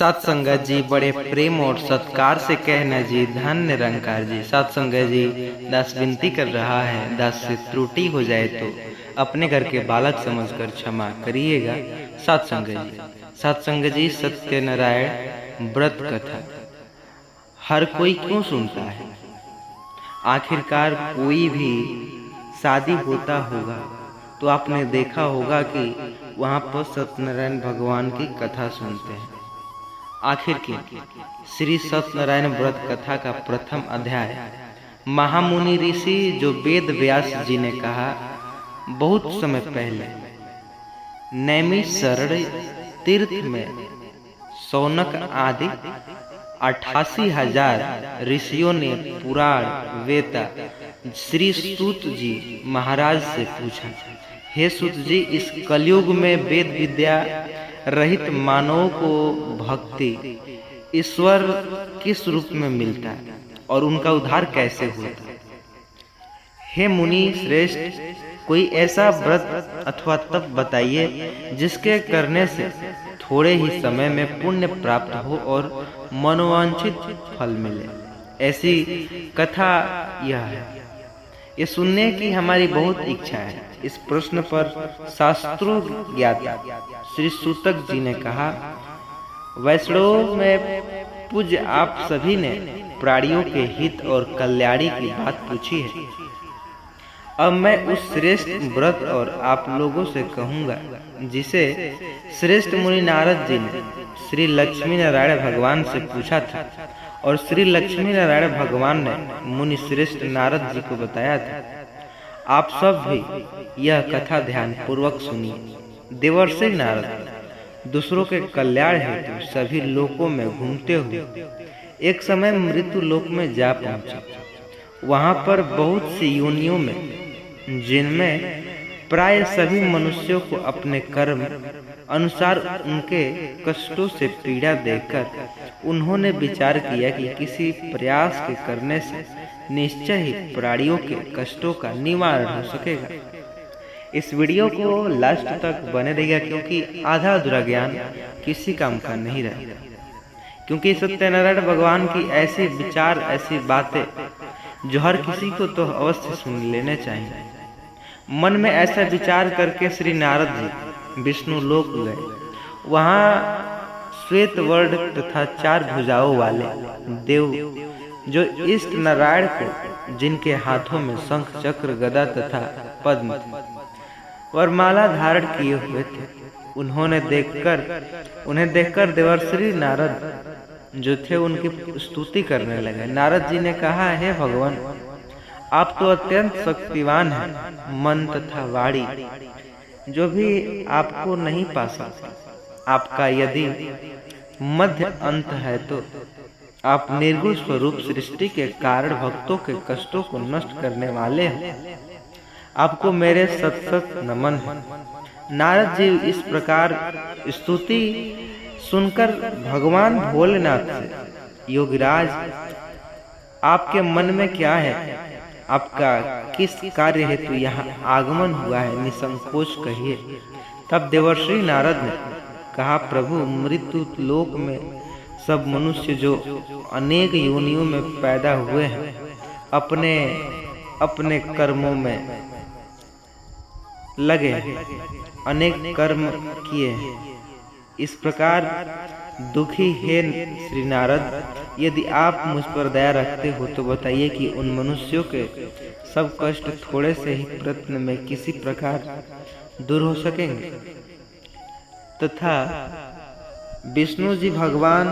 सत्संगत जी बड़े प्रेम और सत्कार से कहना जी, धन्य निरंकार जी। सत्संगत जी दास विनती कर रहा है, दास से त्रुटि हो जाए तो अपने घर के बालक समझकर क्षमा करिएगा। सत्संगत जी सत्यनारायण व्रत कथा हर कोई क्यों सुनता है? आखिरकार कोई भी शादी होता होगा तो आपने देखा होगा कि वहाँ पर सत्यनारायण भगवान की कथा सुनते हैं। आखिर के श्री सत्यनारायण व्रत कथा का प्रथम अध्याय महामुनि ऋषि जो वेद व्यास जी ने कहा, बहुत समय पहले नैमिषारण्य तीर्थ में शौनक आदि 88,000 ऋषियों ने पुराण वेता श्री सूत जी महाराज से पूछा, हे सूत जी, इस कलयुग में वेद विद्या रहित मानव को भक्ति ईश्वर किस रूप में मिलता है और उनका उद्धार कैसे होता है? हे मुनि श्रेष्ठ, कोई ऐसा व्रत अथवा तप बताइए जिसके करने से थोड़े ही समय में पुण्य प्राप्त हो और मनोवांछित फल मिले। ऐसी कथा यह है, ये सुनने की हमारी बहुत इच्छा है। इस प्रश्न पर शास्त्रों ज्ञाता श्री सूतक जी ने कहा, वैष्णव में पूज्य आप सभी ने प्राणियों के हित और कल्याणी की बात पूछी है। अब मैं उस श्रेष्ठ व्रत और आप लोगों से कहूँगा जिसे श्रेष्ठ मुनि नारद जी ने श्री लक्ष्मी नारायण भगवान से पूछा था और श्री लक्ष्मी नारायण भगवान ने मुनि श्रेष्ठ नारद जी को बताया था। आप सब भी यह कथा ध्यान पूर्वक सुनिए। देवर्षि नारद दूसरों के कल्याण हेतु सभी लोकों में घूमते हुए एक समय मृत्यु लोक में जा पहुंचे। वहां पर बहुत सी योनियों में, जिनमें प्राय सभी मनुष्यों को अपने कर्म अनुसार उनके कष्टों से पीड़ा देकर उन्होंने विचार किया कि किसी प्रयास के करने से निश्चय ही प्राणियों के कष्टों का निवारण हो सकेगा। इस वीडियो को लास्ट तक बने रहिएगा, क्योंकि आधा अधूरा ज्ञान किसी काम का नहीं रहेगा। क्योंकि सत्यनारायण भगवान की ऐसी विचार, ऐसी बातें जो हर किसी को तो अवश्य सुन लेने चाहिए। मन में ऐसा विचार करके श्री नारद जी विष्णु लोक गए। वहाँ श्वेत वर्ण तथा 4 भुजाओं वाले देव जो इष्ट नारायण को, जिनके हाथों में शंख चक्र गदा तथा पद्म वरमाला धारण किए हुए थे, उन्हें देखकर देवर्षि नारद जो थे उनकी स्तुति करने लगे। नारद जी ने कहा, हे भगवान, आप तो अत्यंत शक्तिवान हैं। मन तथा वाणी जो भी आपको नहीं पा सकता, आपका यदि मध्य अंत है तो आप निर्गुण स्वरूप सृष्टि के कारण भक्तों के कष्टों को नष्ट करने वाले हैं। आपको मेरे सत सत नमन है। नारद जी इस प्रकार स्तुति सुनकर भगवान भोलेनाथ से, योगीराज, आपके मन में क्या है? आपका किस कार्य हेतु यहाँ आगमन हुआ है? निसंकोच कहिए। तब देवर्षि नारद ने कहा, प्रभु, मृत्यु लोक में सब मनुष्य जो अनेक योनियों में पैदा हुए हैं, अपने अपने कर्मों में लगे, अनेक कर्म किए। इस प्रकार दुखी है श्री नारद, यदि आप मुझ पर दया रखते हो तो बताइए कि उन मनुष्यों के सब कष्ट थोड़े से ही प्रयत्न में किसी प्रकार दूर हो सकेंगे। तथा विष्णु जी भगवान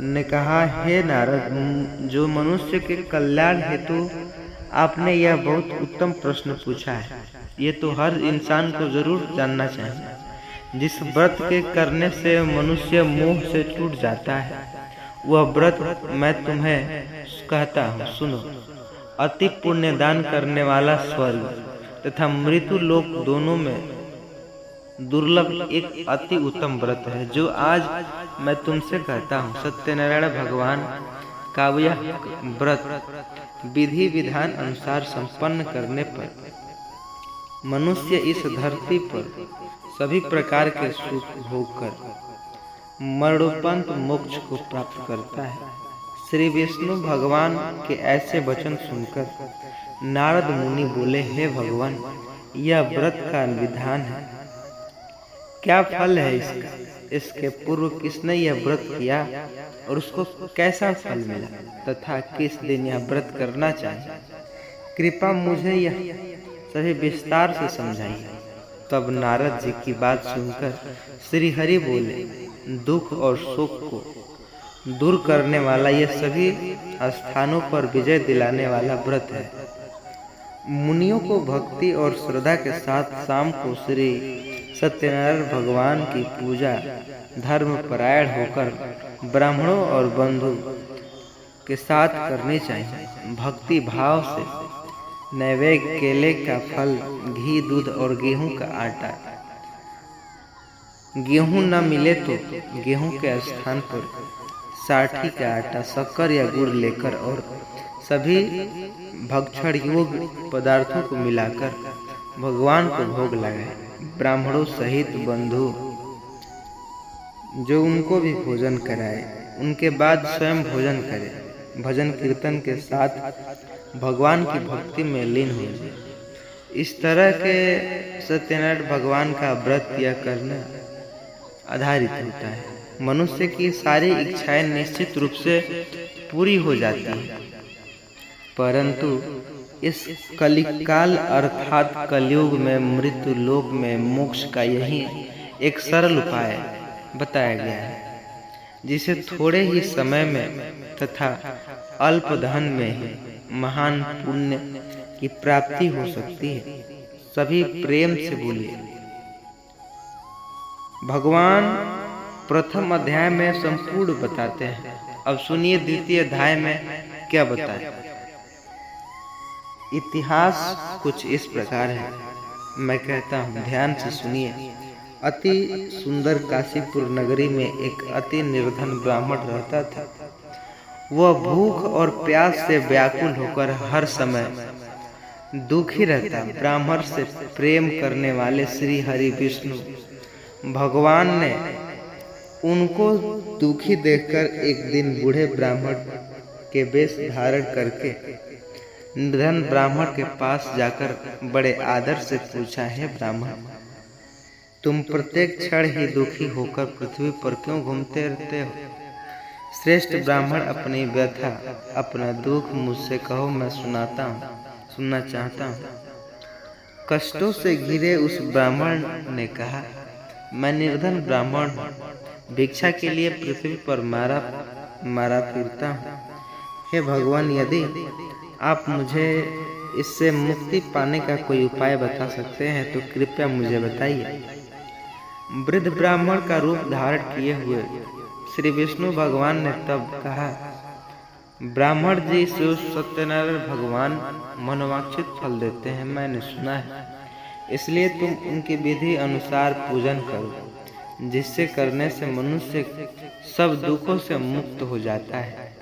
ने कहा, हे नारद, जो मनुष्य के कल्याण हेतु आपने यह बहुत उत्तम प्रश्न पूछा है, ये तो हर इंसान को जरूर जानना चाहिए। जिस व्रत के करने से मनुष्य मोह से छूट जाता है, वह व्रत मैं तुम्हें कहता हूँ, सुनो। अति पुण्य दान करने वाला स्वर्ग तथा मृत्यु लोक दोनों में दुर्लभ एक अति उत्तम व्रत है, जो आज मैं तुमसे कहता हूँ। सत्यनारायण भगवान का यह व्रत विधि विधान अनुसार संपन्न करने पर मनुष्य इस धरती पर सभी प्रकार के सुख भोग कर मरणोपरांत मोक्ष को प्राप्त करता है। श्री विष्णु भगवान के ऐसे वचन सुनकर नारद मुनि बोले, हे भगवान, यह व्रत का विधान है, क्या फल है इसका? इसके पूर्व किसने यह व्रत किया और उसको कैसा फल मिला तथा किस दिन यह व्रत करना चाहिए? कृपा मुझे यह सभी विस्तार से समझाइए। तब नारद जी की बात सुनकर श्री हरि बोले, दुख और शोक को दूर करने वाला यह सभी स्थानों पर विजय दिलाने वाला व्रत है। मुनियों को भक्ति और श्रद्धा के साथ शाम को श्री सत्यनारायण भगवान की पूजा धर्म परायण होकर ब्राह्मणों और बंधु के साथ करनी चाहिए। भक्ति भाव से नैवेद्य केले का फल, घी, दूध और गेहूं का आटा। गेहूं न मिले तो गेहूं के स्थान पर साठी का आटा, शक्कर या गुड़ लेकर और सभी भक्षण योग्य पदार्थों को मिलाकर भगवान को भोग लगाए। ब्राह्मणों सहित बंधु जो उनको भी भोजन कराए, उनके बाद स्वयं भोजन करे। भजन कीर्तन के साथ भगवान की भक्ति में लीन हो जाए। इस तरह के सत्यनारायण भगवान का व्रत या करना आधारित होता है। मनुष्य की सारी इच्छाएं निश्चित रूप से पूरी हो जाती है, परंतु इस कलिकाल अर्थात कलयुग में मृत्यु लोक में मोक्ष का यही एक सरल उपाय बताया गया है, जिसे थोड़े ही समय में तथा अल्प धन में ही महान पुण्य की प्राप्ति हो सकती है। सभी प्रेम से बोलिए। भगवान प्रथम अध्याय में संपूर्ण बताते हैं। अब सुनिए द्वितीय अध्याय में क्या बताया। इतिहास कुछ इस प्रकार है, मैं कहता हूँ, ध्यान से सुनिए। अति सुंदर काशीपुर नगरी में एक अति निर्धन ब्राह्मण रहता था। वह भूख और प्यास से व्याकुल होकर हर समय दुखी रहता। ब्राह्मण से प्रेम करने वाले श्री हरि विष्णु भगवान ने उनको दुखी देखकर एक दिन बूढ़े ब्राह्मण के वेश धारण करके निर्धन ब्राह्मण के पास जाकर बड़े आदर से पूछा, हे ब्राह्मण, तुम प्रत्येक क्षण ही दुखी होकर पृथ्वी पर क्यों घूमते रहते हो? श्रेष्ठ ब्राह्मण, अपनी व्यथा, अपना दुख मुझसे कहो, मैं सुनना चाहता हूँ। कष्टों से घिरे उस ब्राह्मण ने कहा, मैं निर्धन ब्राह्मण हूँ, भिक्षा के लिए पृथ्वी पर मारा फिरता हूँ। हे भगवान, यदि आप मुझे इससे मुक्ति पाने का कोई उपाय बता सकते हैं तो कृपया मुझे बताइए। वृद्ध ब्राह्मण का रूप धारण किए हुए श्री विष्णु भगवान ने तब कहा, ब्राह्मण जी, शिव सत्यनारायण भगवान मनोवांछित फल देते हैं, मैंने सुना है। इसलिए तुम उनकी विधि अनुसार पूजन करो, जिससे करने से मनुष्य सब दुखों से मुक्त हो जाता है।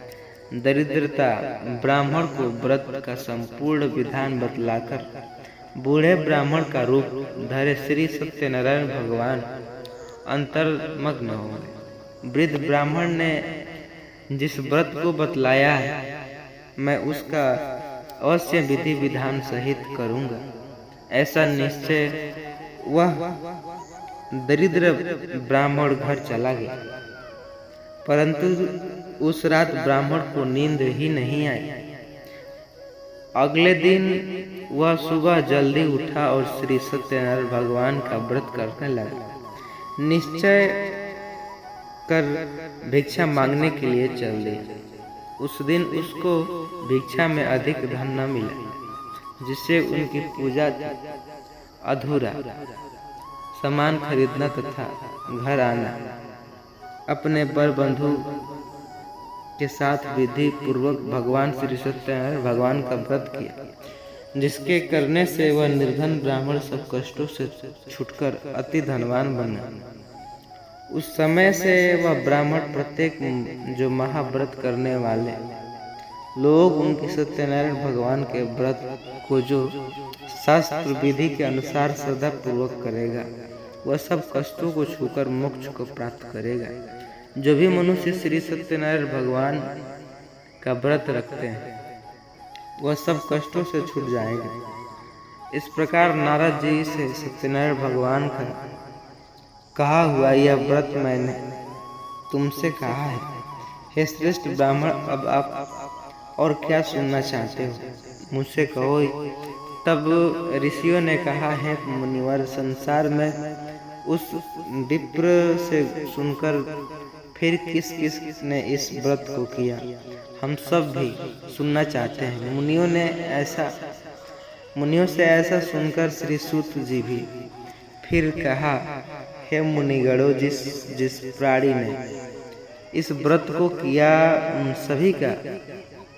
दरिद्रता ब्राह्मण को व्रत का संपूर्ण विधान बतलाकर बूढ़े ब्राह्मण का रूप धरे श्री सत्यनारायण भगवान अंतर्मग्न हो गए। वृद्ध ब्राह्मण ने जिस व्रत को बतलाया है, मैं उसका अवश्य विधि विधान सहित करूंगा, ऐसा निश्चय वह दरिद्र ब्राह्मण घर चला गया। परंतु उस रात ब्राह्मण को नींद ही नहीं आई। अगले दिन वह सुबह जल्दी उठा और श्री सत्यनारायण भगवान का व्रत करने लगा। निश्चय कर भिक्षा मांगने के लिए चल दिया। उस दिन उसको भिक्षा में अधिक धन न मिला, जिससे उनकी पूजा अधूरा। सामान खरीदना तथा घर आना, अपने बर बंधु के साथ विधि पूर्वक भगवान श्री सत्यनारायण भगवान का व्रत किया, जिसके करने से वह निर्धन ब्राह्मण सब कष्टों से छूटकर अति धनवान बना। उस समय से वह ब्राह्मण प्रत्येक जो महाव्रत करने वाले लोग उनके सत्यनारायण भगवान के व्रत को जो शास्त्र विधि के अनुसार श्रद्धा पूर्वक करेगा, वह सब कष्टों को छूकर मोक्ष को प्राप्त करेगा। जो भी मनुष्य श्री सत्यनारायण भगवान का व्रत रखते हैं वह सब कष्टों से छूट जाएगा। इस प्रकार नारद जी से सत्यनारायण भगवान का कहा हुआ यह व्रत मैंने तुमसे कहा है। हे श्रेष्ठ ब्राह्मण, अब आप और क्या सुनना चाहते हो, मुझसे कहो। तब ऋषियों ने कहा, है मुनिवर, संसार में उस विप्र से सुनकर फिर किस किस ने इस व्रत को किया, हम सब भी सुनना चाहते हैं। मुनियों से ऐसा सुनकर श्री सूत जी भी फिर कहा, हे मुनिगणों, जिस प्राणी ने इस व्रत को किया उन सभी का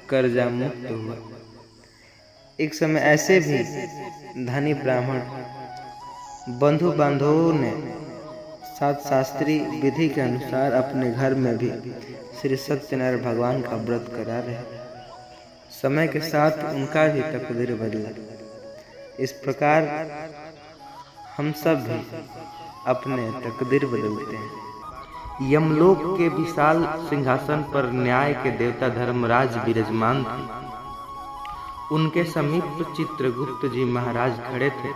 कर्जा मुक्त हुआ। एक समय ऐसे भी धनी ब्राह्मण बंधु बांधवों ने शास्त्रीय विधि के अनुसार अपने घर में भी श्री सत्यनारायण भगवान का व्रत करा रहे। समय के साथ उनका भी तकदीर बदला। इस प्रकार हम सब भी अपने तकदीर बदलते हैं। यमलोक के विशाल सिंहासन पर न्याय के देवता धर्मराज विराजमान थे। उनके समीप चित्रगुप्त जी महाराज खड़े थे,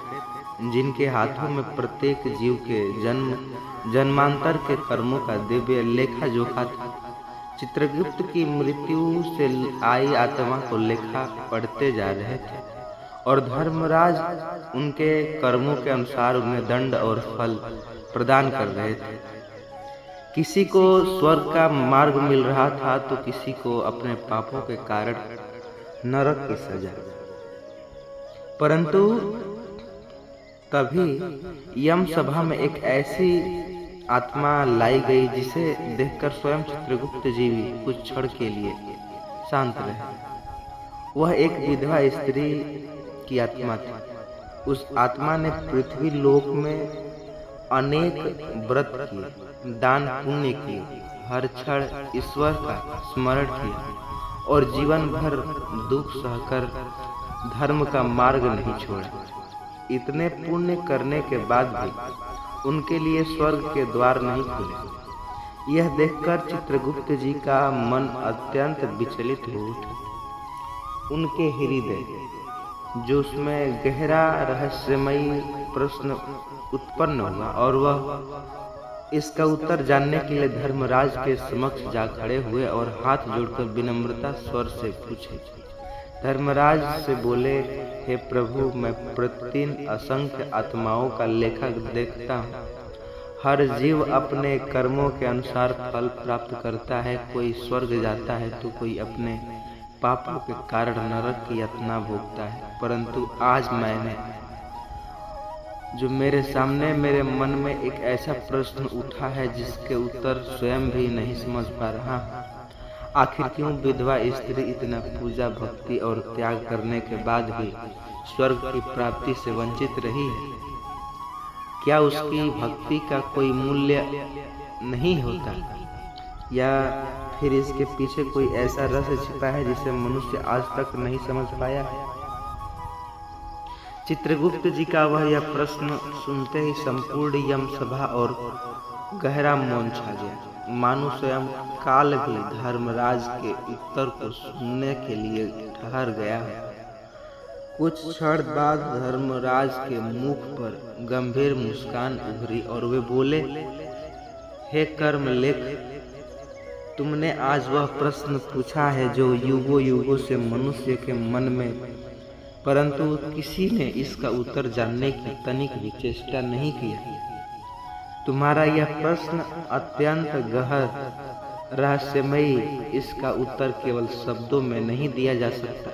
जिनके हाथों में प्रत्येक जीव के जन्मांतर के कर्मों का दिव्य लेखा जोखा था। चित्रगुप्त की मृत्यु से आई आत्मा को लेखा पढ़ते जा रहे थे और धर्मराज उनके कर्मों के अनुसार उन्हें दंड और फल प्रदान कर रहे थे। किसी को स्वर्ग का मार्ग मिल रहा था तो किसी को अपने पापों के कारण नरक की सजा। परंतु तभी यम सभा में एक ऐसी आत्मा लाई गई जिसे देखकर स्वयं चित्रगुप्त जी भी कुछ क्षण के लिए शांत रहे। वह एक विधवा स्त्री की आत्मा थी। उस आत्मा ने पृथ्वी लोक में अनेक व्रत किए, दान पुण्य किए, हर क्षण ईश्वर का स्मरण किया और जीवन भर दुख सहकर धर्म का मार्ग नहीं छोड़ा। इतने पुण्य करने के बाद भी उनके लिए स्वर्ग के द्वार नहीं खुले। यह देखकर चित्रगुप्त जी का मन अत्यंत विचलित हो उठा। उनके हृदय जो उसमें गहरा रहस्यमयी प्रश्न उत्पन्न हुआ और वह इसका उत्तर जानने के लिए धर्मराज के समक्ष जा खड़े हुए और हाथ जोड़कर विनम्रता स्वर से पूछे। धर्मराज से बोले, हे प्रभु, मैं प्रतिदिन असंख्य आत्माओं का लेखा देखता हूँ। हर जीव अपने कर्मों के अनुसार फल प्राप्त करता है। कोई स्वर्ग जाता है तो कोई अपने पापों के कारण नरक की यातना भोगता है। परंतु आज मैंने जो मेरे सामने मेरे मन में एक ऐसा प्रश्न उठा है जिसके उत्तर स्वयं भी नहीं समझ पा रहा। आखिर क्यों विधवा स्त्री इतना पूजा भक्ति और त्याग करने के बाद भी स्वर्ग की प्राप्ति से वंचित रही है? क्या उसकी भक्ति का कोई मूल्य नहीं होता, या फिर इसके पीछे कोई ऐसा रहस्य छिपा है जिसे मनुष्य आज तक नहीं समझ पाया है? चित्रगुप्त जी का वह यह प्रश्न सुनते ही संपूर्ण यम सभा और गहरा मौन छा गया। मानो स्वयं काल भी धर्मराज के उत्तर को सुनने के लिए ठहर गया है। कुछ क्षण बाद धर्मराज के मुख पर गंभीर मुस्कान उभरी और वे बोले, हे कर्म लेख, तुमने आज वह प्रश्न पूछा है जो युगों युगों से मनुष्य के मन में, परंतु किसी ने इसका उत्तर जानने की तनिक भी चेष्टा नहीं की। तुम्हारा यह प्रश्न अत्यंत गहन रहस्यमयी, इसका उत्तर केवल शब्दों में नहीं दिया जा सकता।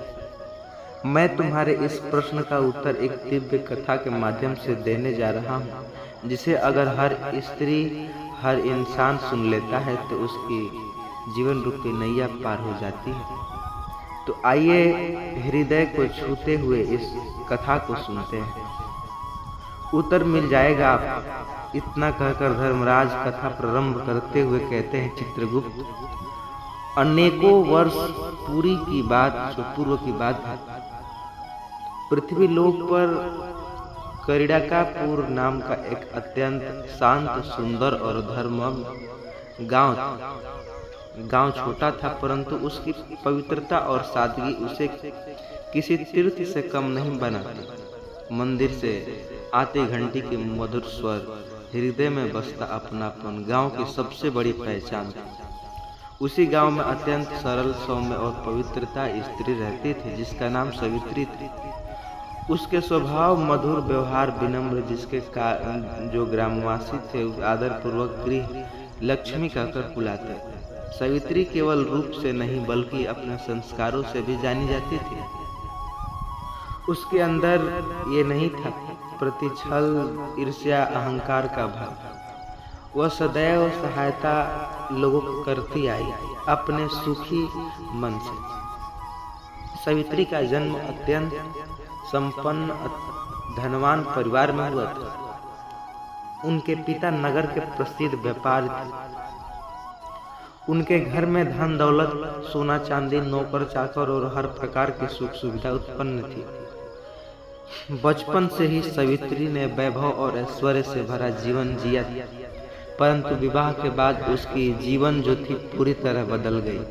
मैं तुम्हारे इस प्रश्न का उत्तर एक दिव्य कथा के माध्यम से देने जा रहा हूँ, जिसे अगर हर स्त्री हर इंसान सुन लेता है तो उसकी जीवन रूपी नैया पार हो जाती है। तो आइए हृदय को छूते हुए इस कथा को सुनते हैं, उत्तर मिल जाएगा आप। इतना कहकर धर्मराज कथा प्रारंभ करते हुए कहते हैं, चित्रगुप्त, अनेकों वर्ष पूर्व की बात है। पृथ्वी लोक पर करिड़कापुर नाम का एक अत्यंत शांत, सुंदर और धर्ममय गांव छोटा था, परंतु उसकी पवित्रता और सादगी उसे किसी तीर्थ से कम नहीं बनाती। मंदिर से आते घंटी के मधुर स्वर, हृदय में बसता अपनापन गांव की सबसे बड़ी पहचान थी। उसी गांव में अत्यंत सरल, सौम्य और पवित्रता स्त्री रहती थी जिसका नाम सावित्री थी। उसके स्वभाव मधुर, व्यवहार विनम्र, जिसके जो ग्रामवासी थे उस आदर पूर्वक गृह लक्ष्मी कहकर बुलाते। सावित्री केवल रूप से नहीं बल्कि अपने संस्कारों से भी जानी जाती थी। उसके अंदर ये नहीं था प्रतिछल, ईर्ष्या, अहंकार का भाव। वह सदैव सहायता लोगों को करती आई अपने सुखी मन से। सावित्री का जन्म अत्यंत संपन्न धनवान परिवार में हुआ था। उनके पिता नगर के प्रसिद्ध व्यापारी थे। उनके घर में धन दौलत, सोना चांदी, नौकर चाकर और हर प्रकार की सुख सुविधा उत्पन्न थी। बचपन से ही सावित्री ने वैभव और ऐश्वर्य से भरा जीवन जिया, परंतु विवाह के बाद उसकी जीवन जो थी पूरी तरह बदल गई।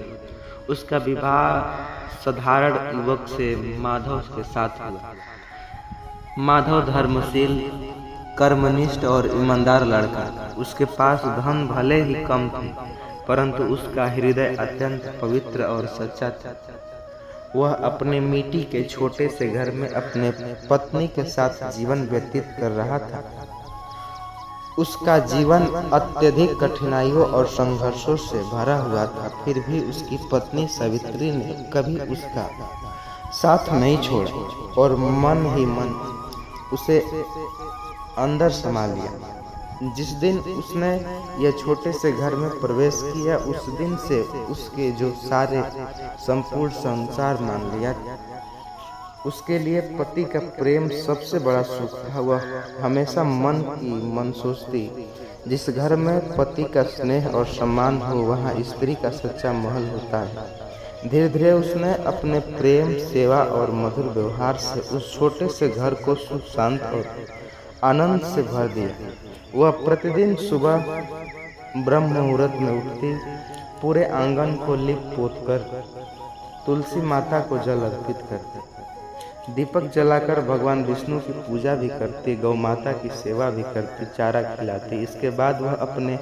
उसका विवाह साधारण युवक से माधव के साथ हुआ। माधव धर्मशील, कर्मनिष्ठ और ईमानदार लड़का। उसके पास धन भले ही कम थे, परंतु उसका हृदय अत्यंत पवित्र और सच्चा था। वह अपने मिट्टी के छोटे से घर में अपने पत्नी के साथ जीवन व्यतीत कर रहा था। उसका जीवन अत्यधिक कठिनाइयों और संघर्षों से भरा हुआ था, फिर भी उसकी पत्नी सावित्री ने कभी उसका साथ नहीं छोड़ा और मन ही मन उसे अंदर समा लिया। जिस दिन उसने यह छोटे से घर में प्रवेश किया, उस दिन से उसके जो सारे संपूर्ण संसार मान लिया। उसके लिए पति का प्रेम सबसे बड़ा सुख था। वह हमेशा मन की मन सोचती, जिस घर में पति का स्नेह और सम्मान हो वहाँ स्त्री का सच्चा महल होता है। धीरे धीरे उसने अपने प्रेम, सेवा और मधुर व्यवहार से उस छोटे से घर को सुख, शांत और आनंद से भर दिया। वह प्रतिदिन सुबह ब्रह्म मुहूर्त में उठती, पूरे आंगन को लिप पोत कर तुलसी माता को जल अर्पित करती, दीपक जलाकर भगवान विष्णु की पूजा भी करती, गौ माता की सेवा भी करती, चारा खिलाती। इसके बाद वह अपने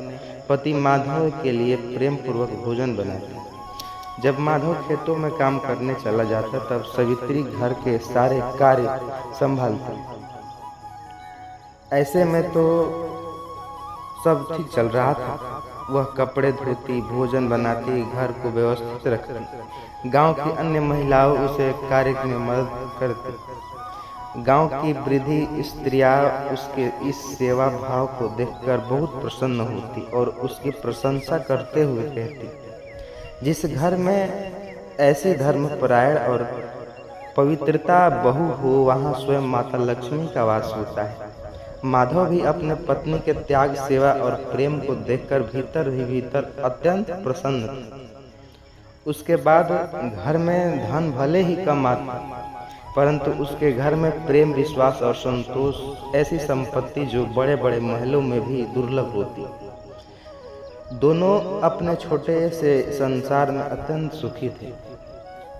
पति माधव के लिए प्रेम पूर्वक भोजन बनाती। जब माधव खेतों में काम करने चला जाता तब सावित्री घर के सारे कार्य संभालती। ऐसे में तो सब ठीक चल रहा था। वह कपड़े धोती, भोजन बनाती, घर को व्यवस्थित रखती। गांव की अन्य महिलाओं उसे कार्य में मदद करती। गांव की वृद्ध स्त्रियां उसके इस सेवा भाव को देखकर बहुत प्रसन्न होती और उसकी प्रशंसा करते हुए कहती, जिस घर में ऐसी धर्मपरायण और पवित्रता बहू हो वहाँ स्वयं माता लक्ष्मी का वास होता है। माधव भी अपने पत्नी के त्याग, सेवा और प्रेम को देखकर भीतर ही भीतर अत्यंत प्रसन्न था। उसके बाद घर में धन भले ही कम आता, परंतु उसके घर में प्रेम, विश्वास और संतोष ऐसी संपत्ति जो बड़े बड़े महलों में भी दुर्लभ होती। दोनों अपने छोटे से संसार में अत्यंत सुखी थे।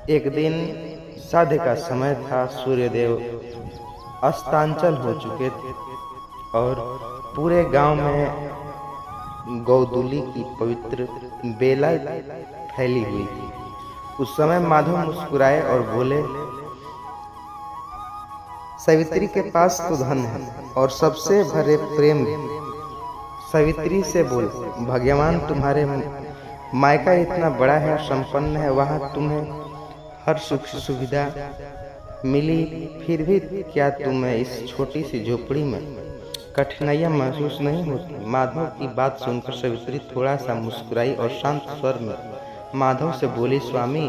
एक दिन साध्य का समय था। सूर्यदेव अस्तांचल हो चुके थे और पूरे गांव में गौदुली की पवित्र बेला फैली हुई थी। उस समय माधव मुस्कुराए और बोले, सावित्री के पास तो धन है और सबसे भरे प्रेम। सावित्री से बोले, भगवान तुम्हारे मायका इतना बड़ा है, संपन्न है, वहाँ तुम्हें हर सुख सुविधा मिली, फिर भी क्या तुम्हें इस छोटी सी झोपड़ी में कठिनाइयाँ महसूस नहीं होती? माधव की बात सुनकर सावित्री थोड़ा सा मुस्कुराई और शांत स्वर में माधव से बोली, स्वामी,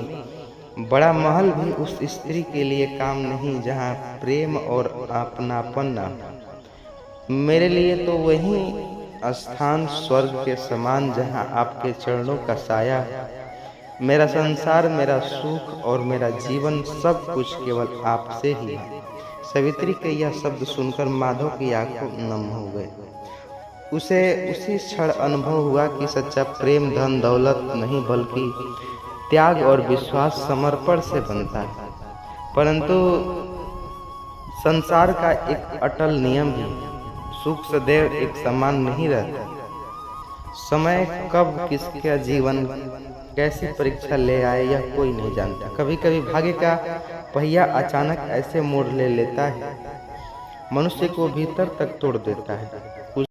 बड़ा महल भी उस स्त्री के लिए काम नहीं जहाँ प्रेम और अपनापन ना हो। मेरे लिए तो वही स्थान स्वर्ग के समान जहाँ आपके चरणों का साया है। मेरा संसार, मेरा सुख और मेरा जीवन सब कुछ केवल आपसे ही है। सावित्री के यह शब्द सुनकर माधव की आंखों नम हो गए। उसे उसी क्षण अनुभव हुआ कि सच्चा प्रेम धन दौलत नहीं बल्कि त्याग और विश्वास समर्पण से बनता है। परंतु संसार का एक अटल नियम है, सुख सदैव एक समान नहीं रहता। समय कब किसका जीवन कैसी परीक्षा ले आए यह कोई नहीं जानता। कभी कभी भाग्य का पहिया अचानक ऐसे मोड़ ले लेता है, मनुष्य को भीतर तक तोड़ देता है।